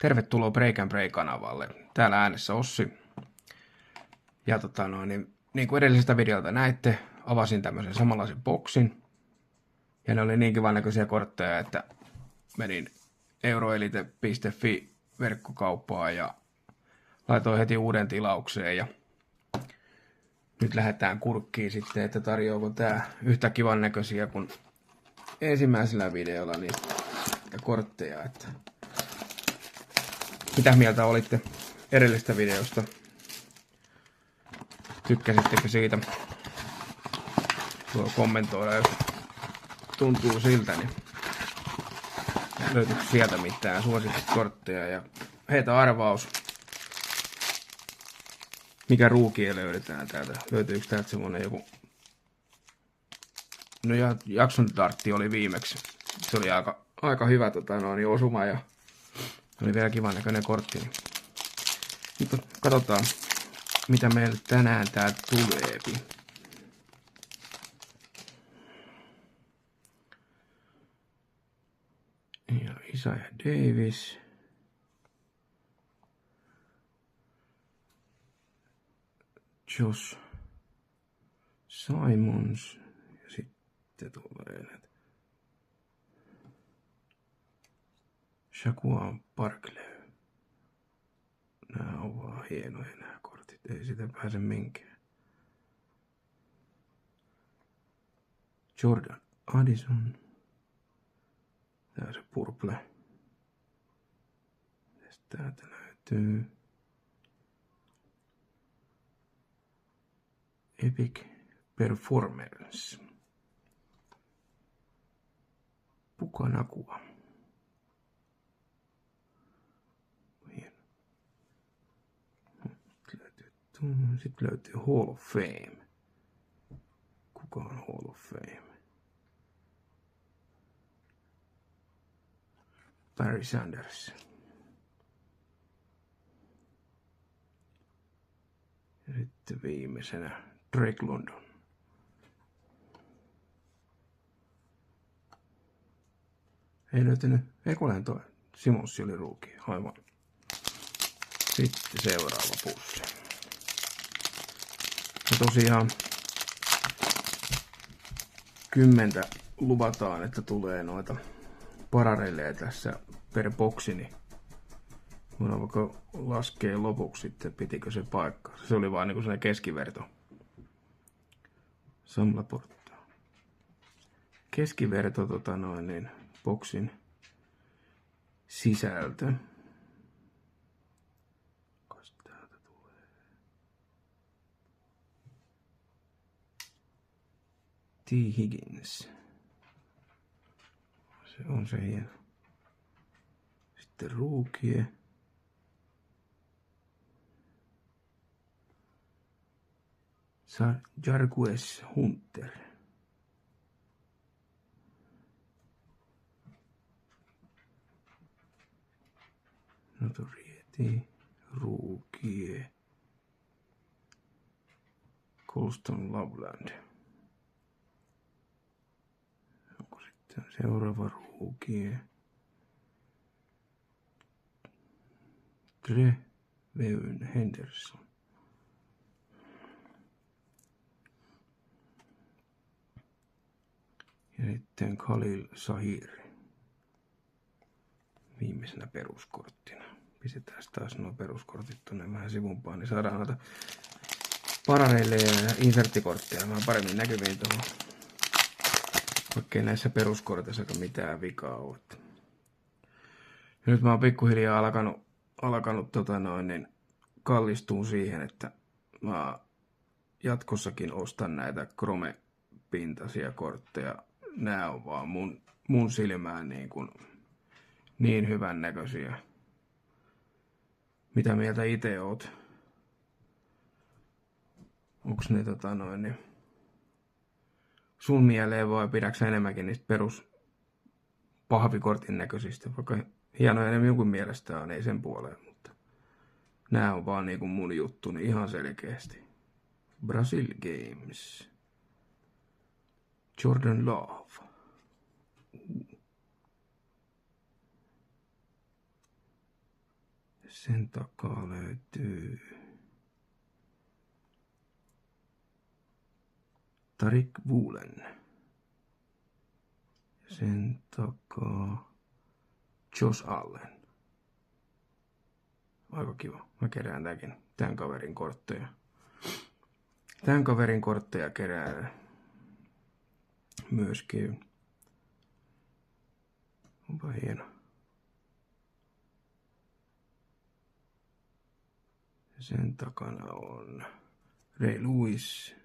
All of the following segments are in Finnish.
Tervetuloa Break and Break-kanavalle. Täällä äänessä Ossi. Ja niin kuin edellisestä videolta näitte, avasin tämmöisen samanlaisen boksin. Ja ne oli niin kivan näköisiä kortteja, että menin euroelite.fi verkkokauppaan ja laitoin heti uuden tilaukseen. Ja nyt lähdetään kurkkiin sitten, että tarjoako tää yhtä kivan näköisiä kuin ensimmäisellä videolla niin kortteja. Että mitä mieltä olitte edellisestä videosta? Tykkäsittekö siitä? Voi kommentoida, jos tuntuu siltä, niin löytyykö sieltä mitään suosikkikortteja ja heitä arvaus. Mikä ruukie löydetään täältä? Löytyykö täältä semmonen joku... No ja jakson dartti oli viimeksi. Se oli aika hyvä osuma ja oli vielä kivan näköinen kortti. Nyt katsotaan, mitä meille tänään täältä tulee. Ja Isaiah Davis. Josh Simons. Ja sitten tulee näitä. Shaquan Barkley. Nämä on vaan hienoja nämä kortit. Ei sitä pääse minkään. Jordan Addison. Tää on se purple. Täältä löytyy Epic Performance. Puka Nacua. Hieno. Sitten löytyy Hall of Fame. Kuka on Hall of Fame? Barry Sanders. Ja sitten viimeisenä Drake London. Ei löytynyt, Ekolen toi Simons oli ruuki, aivan. Sitten seuraava pussi. Ja tosiaan 10 luvataan, että tulee noita pararelleja tässä per boksi, niin voidaan vaikka laskea lopuksi sitten, pitikö se paikka. Se oli vaan niinku sellainen keskiverto. Samlaportta. Keskiverto boksin sisältö. Kas täältä tulee. T. Higgins. Se on se hieno. Sitten ruukie. Jarquez Hunter. Notoriety. Ruukie. Colston Loveland. Onko sitten seuraava ruukie? Treveyn Henderson. Ja sitten Khalil Shahir. Viimeisenä peruskorttina. Pistetään taas nuo peruskortit tuonne vähän sivumpaan, niin saadaan noita parareille ja inserttikortteja vähän paremmin näkyviin tuohon. Vaikkei näissä peruskorteissa mitään vikaa ole. Ja nyt mä oon pikkuhiljaa alkanut kallistua siihen, että mä jatkossakin ostan näitä Chrome-pintaisia kortteja. Nää on vaan mun silmään niin hyvän näköisiä. Mitä mieltä itse oot? Onks ne sun mieleen vai pidäksä enemmänkin niistä perus pahvikortin näköisistä? Vaikka hienoja ne jonkun mielestä on, ei sen puoleen, mutta nää on vaan mun juttuni ihan selkeästi. Brazil Games. Jordan Love. Sen takaa löytyy Tariq Woolen. Sen takaa Josh Allen. Aika kiva. Mä kerään tämän kaverin kortteja. Tämän kaverin kortteja kerään myöskin. Onpa hieno. Sen takana on Ray Lewis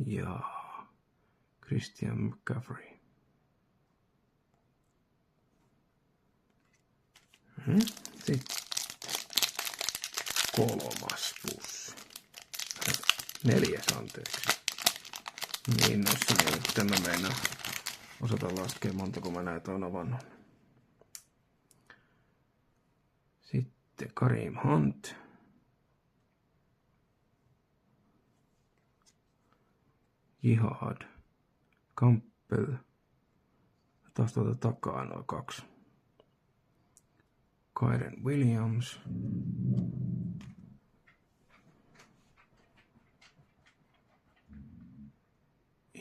ja Christian McCaffrey. Sitten kolmas pussi. 4, anteeksi. Niin, noissa niin, että mä meinaan osata laskea montako mä näitä on avannut. Sitten Kareem Hunt. Jihad. Campbell. Taas tuolta takaa noin 2. Kyren Williams.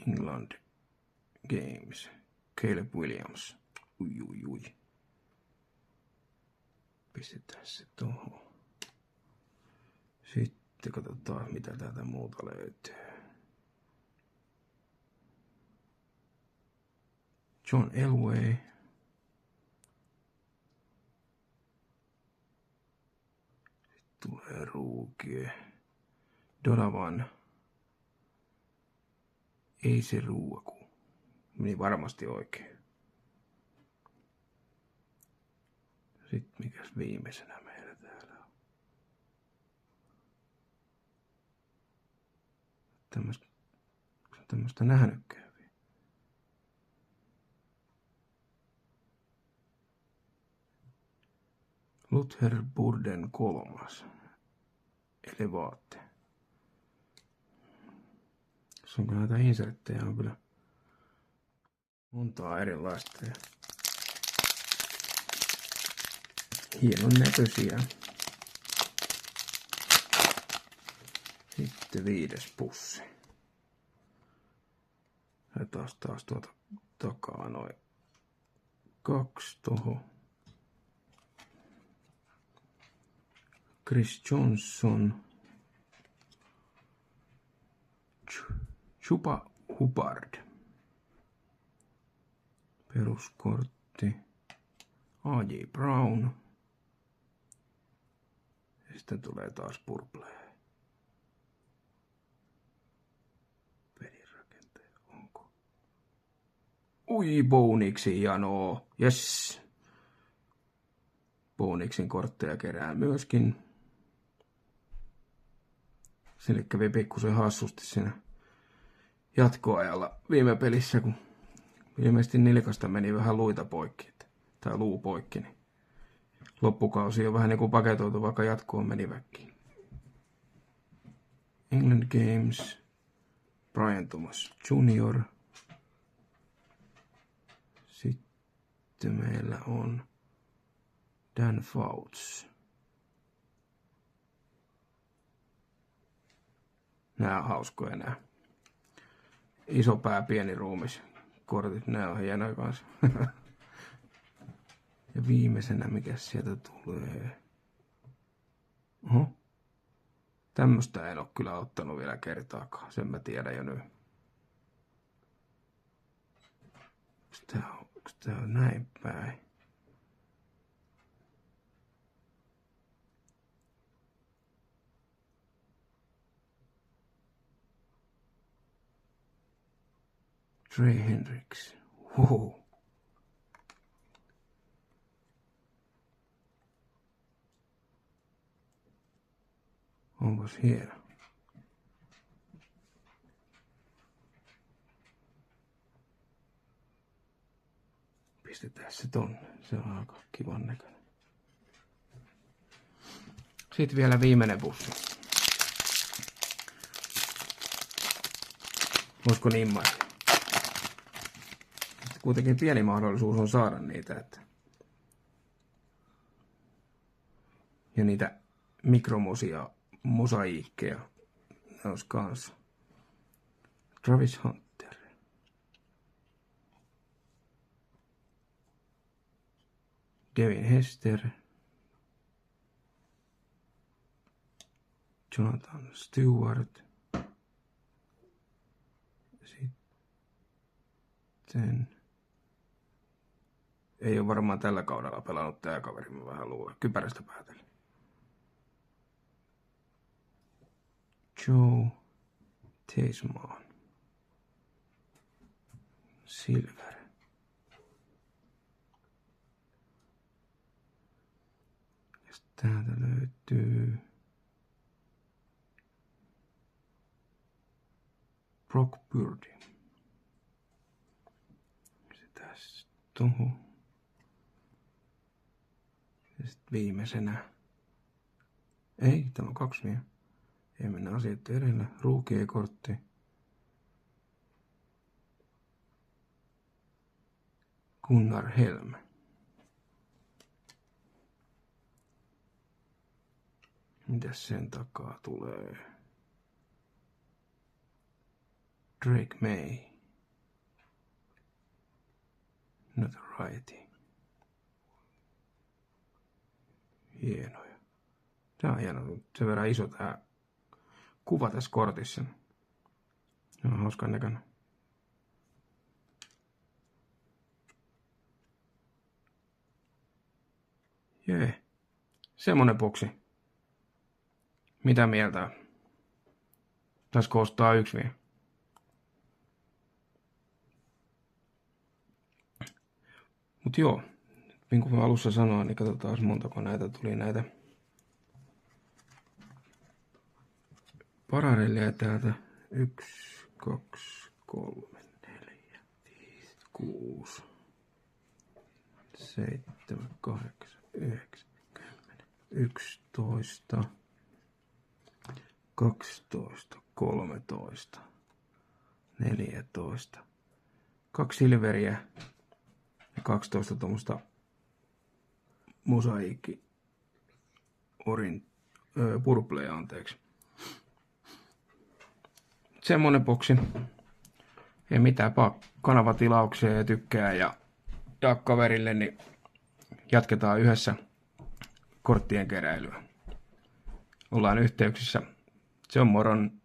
England Games. Caleb Williams. Ui. Pistetään se tuohon. Sitten katsotaan mitä täältä muuta löytyy. John Elway. Sitten tulee rookie. Donovan. Ei se ruuaku. Meni varmasti oikein. Sitten mikäs viimeisenä meillä täällä on? Tämmöstä nähnytkään. Luther Burden 3. Elevate. Tässä on näitä inserttejä on kyllä montaa erilaista. Hienon näköisiä. Sitten 5. pussi. Ja taas tuota takaa noin 2 tohon. Chris Johnson. Chuba Hubbard. Peruskortti. A.J. Brown. Ja sitten tulee taas purplee. Pelirakentaja. Onko? Ui, Bownixin jano. Yes. Bownixin kortteja kerää myöskin. Sille kävi pikkusen hassusti siinä jatkoajalla viime pelissä, kun ilmeisesti nilkasta meni vähän luita poikki, tai luu poikki, niin loppukausi on vähän niin kuin paketoitu, vaikka jatkoon meni väkkiin. England Games, Brian Thomas Jr. Sitten meillä on Dan Fouts. Nää on hauskoja nää. Iso pää, pieni ruumis. Kortit, nää on hienoja kanssa. Ja viimeisenä mikä sieltä tulee. Oho. Tämmöstä en oo kyllä ottanut vielä kertaakaan. Sen mä tiedän jo nyt. Onks tää on näin päin? Trey Hendricks. Wow. Onpas hieno. Pistetään se tonne. Se on aika kivan näköinen. Sitten vielä viimeinen pussi. Voisiko niin mainita? Kuitenkin pieni mahdollisuus on saada niitä, että Ja niitä mikromosia, mosaiikkeja. Ne olisi kanssa. Travis Hunter. Devin Hester. Jonathan Stewart. Sitten ei ole varmaan tällä kaudella pelannut tää kaveri, mä vähän luulen. Kypärästä päätellen. Joe Teismaan. Silver. Ja täältä löytyy Brock Purdy. Se tässä tuohon. Ja sitten viimeisenä. Ei, tämä on 2 vielä. Ei mennä asiat edellä. Rookie-kortti. Gunnar Helm. Mitäs sen takaa tulee? Drake May. Notoriety. Hienoja. Tää on hieno. Sen verran iso tää kuva tässä kortissa. Se on hauskan näköinen. Jee. Semmonen boksi. Mitä mieltä? Taisko ostaa 1 vielä? Mut joo. Niin kuin mä alussa sanoin, niin katsotaan montako näitä tuli näitä parallelia täältä. 1, 2, 3, 4, 5, 6, 7, 8, 9, 10, 11, 12, 13, 14, 2 silveriä ja 12 tuommoista mosaikki purpleja, anteeksi. Semmonen boksi. Ei mitään, kanavatilauksia ja tykkää ja kaverille, niin jatketaan yhdessä korttien keräilyä. Ollaan yhteyksissä. Se on moron.